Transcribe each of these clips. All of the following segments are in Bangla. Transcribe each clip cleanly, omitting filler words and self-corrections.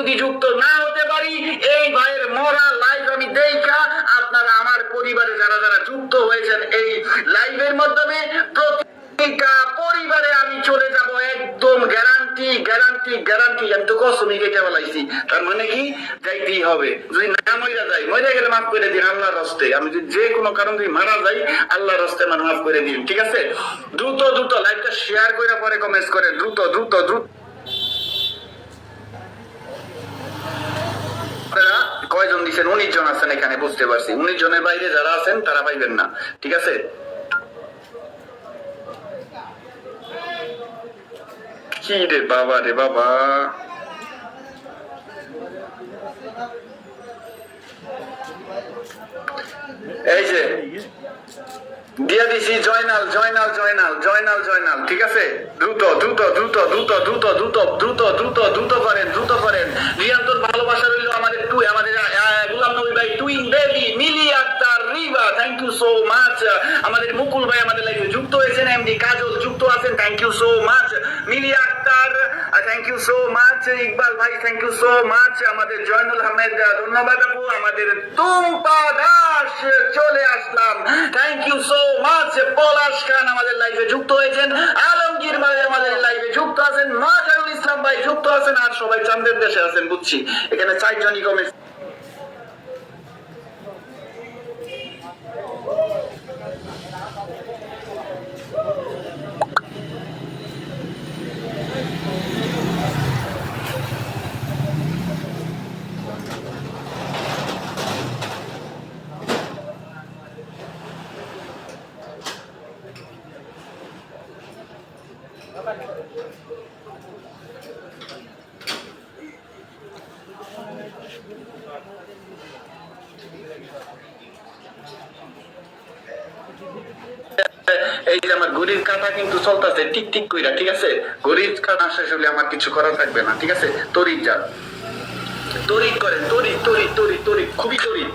যদি যুক্ত না হতে পারি, এই ভাইয়ের মরা লাইভ আমি দেখা আপনারা আমার পরিবারে যারা যারা যুক্ত হয়েছেন এই লাইভের মাধ্যমে প্রতিটা পরিবারে আমি চলে যাব, একদম গ্যারান্টি গ্যারান্টি গ্যারান্টি। আমি তো কসমি কেটে বলাইছি, তার মানে কি যাইতেই হবে। যদি না মইরা যাই, মইরা গেলে মাফ করে দিন আল্লাহর হস্তে। আমি যদি যে কোনো কারণ যদি মারা যাই, আল্লাহর হস্তে মানে মাফ করে দিন, ঠিক আছে? দ্রুত দ্রুত লাইভটা শেয়ার করে পরে কমেন্টস করেন, দ্রুত দ্রুত দ্রুত। কয়জন দিচ্ছেন? 19 জন আছেন এখানে, বুঝতে পারছি। 19 জনের বাইরে যারা আছেন তারা পাইবেন না, ঠিক আছে? কি রে বাবা রে বাবা, এই যে দিয়া দিছি জয়নাল জয়নাল জয়নাল জয়নাল জয়নাল, ঠিক আছে? দ্রুত দ্রুত দ্রুত দ্রুত দ্রুত দ্রুত দ্রুত দ্রুত দ্রুত করেন, দ্রুত করেন। রিয়ান্তর ভালোবাসা রইল আমাদের আমাদের গোলাম নবী ভাই, twin baby, milli Akter, Rewa, thank you so much. আমাদের মুকুল ভাই আমাদের লাইভে যুক্ত হয়েছেন, এমডি কাজল যুক্ত আছেন, thank you so much. Mili Akter, thank you so much. Iqbal ভাই, থ্যাংক ইউ সো মাচ। আমাদের জয়নুল আহমেদ, ধন্যবাদ আপু। আমাদের টুম্পা দাস চলে আসলাম, থ্যাংক ইউ সো মাচ। পলাশ খান আমাদের লাইভে যুক্ত হয়েছেন, আলমগীর ভাই আমাদের লাইভে যুক্ত আছেন, মাজারুল ইসলাম ভাই যুক্ত আছেন, আর সবাই চাঁদের দেশে আছেন বুঝছি। এখানে 4 জনই কমেন্ট। এই যে আমার ঘড়ির কাঁটা কিন্তু চলতেছে টিক টিক কইরা, ঠিক আছে? ঘড়ির কাঁটা শেষ হলে আমার কিছু করা থাকবে না, ঠিক আছে? তড়িৎ যান, তড়িৎ করেন, তড়িৎ তড়িৎ তড়িৎ তড়িৎ, খুবই তড়িৎ।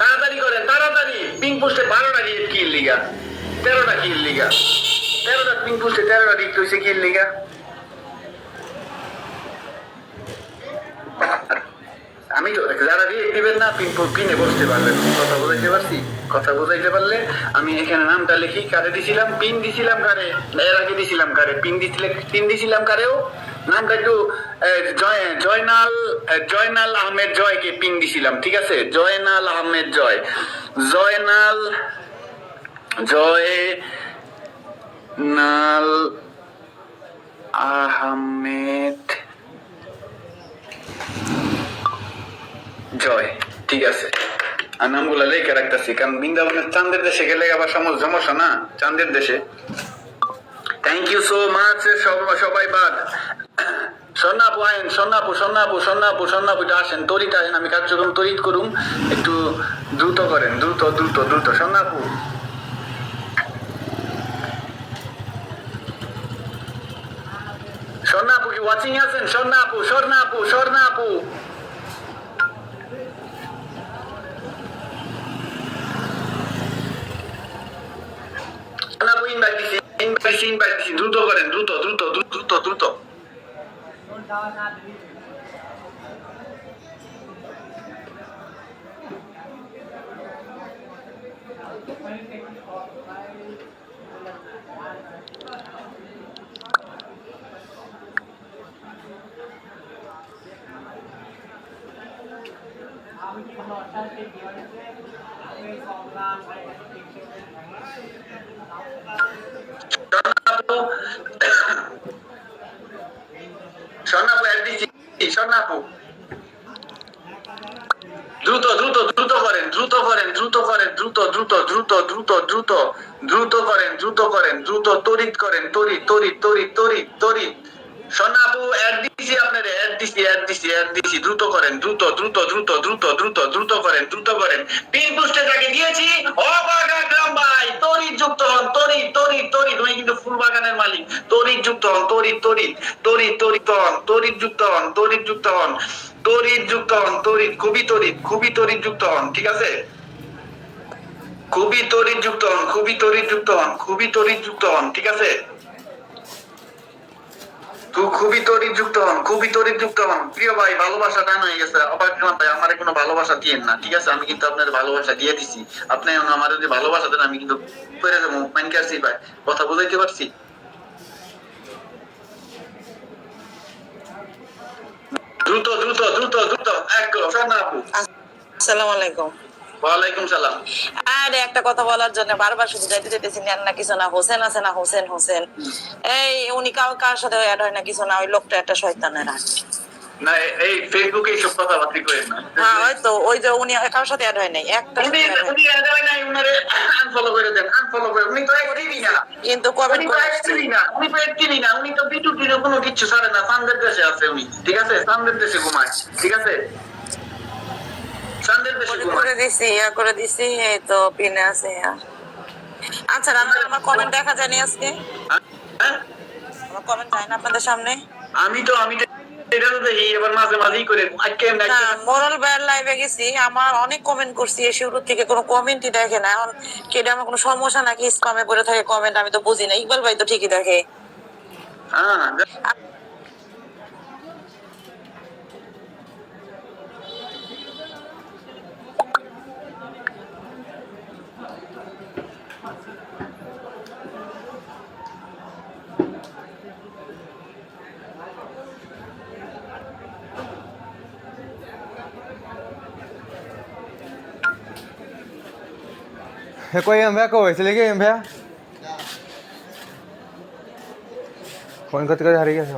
তাড়াতাড়ি করেন, তাড়াতাড়ি। পিং পোস্টে 12টা কিল লিগা, 13টা কিল লিগা, 13টা পিং পোস্টে 13টা রিট হইছে কিল লিগা। আমি তো যারা রিয়েক্ট দিবেন না পিনে বসতে পারবেন। কথা বুঝাইতে পারছি? কথা বুঝাইতে পারলে আমি এখানে নামটা লিখি, কারে দিছিলাম পিন, দিছিলাম কারে, এর আগে দিছিলাম কারে পিন, পিন দিছিলাম কারেও নামটা একটু জয়নাল, জয়নাল আহমেদ জয়কে পিন দিছিলাম, ঠিক আছে? জয়নাল আহমেদ জয়, জয়নাল জয়নাল আহমেদ জয়, ঠিক আছে? আর নামগুলা লেখা রাখতেছি, কারণ বৃন্দাবনের চাঁদের দেশে গেলে আবার সমস্যা না, চাঁদের দেশে। থ্যাংক ইউ সো মাচ সবাই। বাদ সন্নাপু আইন, সন্নাপু সন্নাপু সন্নাপু সন্নাপু আসেন, তরিত আসেন, আমি কার্যক্রম তরিত করুম, একটু দ্রুত করেন, দ্রুত দ্রুত দ্রুত। সন্নাপু, স্বর্ণাপু কি ওয়াচিং আছেন? স্বর্ণাপু, স্বর্ণাপু, স্বর্ণাপু, দ্রুত করেন, দ্রুত দ্রুত দ্রুত দ্রুত। স্বর্ণাপু একদিকে, স্বর্ণাপু দ্রুত দ্রুত দ্রুত করেন, দ্রুত করেন, দ্রুত করেন, দ্রুত দ্রুত দ্রুত দ্রুত দ্রুত দ্রুত করেন, দ্রুত করেন, দ্রুত তড়িৎ করেন, তড়িৎ তড়িৎ তড়িৎ তড়িৎ তড়িৎ। স্বর্ণাপু অ্যাড দিছি আপনারে, অ্যাড দিছি, অ্যাড দিছি, অ্যাড দিছি, দ্রুত করেন, দ্রুত দ্রুত দ্রুত দ্রুত দ্রুত দ্রুত করেন, দ্রুত করেন। পিন পোস্টে যাকে দিয়েছি অবাগা গ্রাম ভাই, তড়িৎ যুক্ত হন, তড়িৎ তড়িৎ তড়িৎ। উনি কিন্তু ফুল বাগানের মালিক। তড়িৎ যুক্ত হন, তড়িৎ তড়িৎ তড়িৎ তড়িৎ হন, তড়িৎ যুক্ত হন, তড়িৎ যুক্ত হন, তড়িৎ যুক্ত হন, তড়িৎ, খুবই তড়িৎ, খুবই তড়িৎ যুক্ত হন, ঠিক আছে? খুবই তড়িৎযুক্ত হন, খুবই তড়িৎযুক্ত হন, খুবই তড়িৎযুক্ত হন, ঠিক আছে? খুবই তড়িৎযুক্ত হন, খুবই তড়িৎযুক্ত হন। প্রিয় ভাই, ভালোবাসা টান হয়ে গেছে। অবাক ভাই, আমার কোনো ভালোবাসা দিয়েন না, ঠিক আছে? আমি কিন্তু আপনার ভালোবাসা দিয়ে দিছি। আপনি আমার যদি ভালোবাসা দেন, আমি কিন্তু করে দেবো। মাইন কাছি ভাই, কথা বুঝাইতে পারছি? দ্রুত দ্রুত দ্রুত দ্রুত এক করো না আপু। আসসালামু আলাইকুম। ওয়ালাইকুম সালাম। আরে একটা কথা বলার জন্য বারবার শুধু যাইতে যেতেছি, নেন না কিছু না, হোসেন আছে না, হোসেন হোসেন এই উনি কার সাথে অ্যাড হয় না কিছু না, ওই লোকটা একটা শয়তানের হাত। না, এই ফেসবুকে এইসব কথাবার্তা করেন না। হ্যাঁ হয়তো ওই যে উনি কারোর সাথে অ্যাড হয় নাই, একটা উনি উনি এড হয় নাই, উনারে আনফলো করে দেন, আনফলো করে। উনি তো অ্যাক্টিভই না, কিন্তু কমেন্ট উনি তো করে অ্যাক্টিভই না, উনি তো অ্যাক্টিভই না, উনি তো বিটুটির কোনো কিছু ছাড়ে না। চান্দের দেশে আছে উনি, ঠিক আছে? চান্দের দেশে ঘুমায়, ঠিক আছে? চান্দের দেশে করে ঘুমায়। দিছি, করে দিছি, এই তো পিনে আছে। আচ্ছা রান্না, আমার কমেন্ট দেখা যায়নি আজকে, হ্যাঁ? আমার কমেন্ট যায় না আপনাদের সামনে। আমি তো এটা তো দেখি, এবার মাঝে মাঝেই করে আজকে না, মোরাল ভাইয়ের লাইভে গেছি, আমার অনেক কমেন্ট করছি, এ শুরু থেকে কোনো কমেন্টই দেখে না। এখন কেটে আমার কোনো সমস্যা নাকি স্পামে পড়ে থাকে কমেন্ট, আমি তো বুঝি না। ইকবাল ভাই তো ঠিকই দেখে। হ্যাঁ, Quay em vé câu hỏi xử lý cái em vé phone করতে করতে হারিয়ে গেছে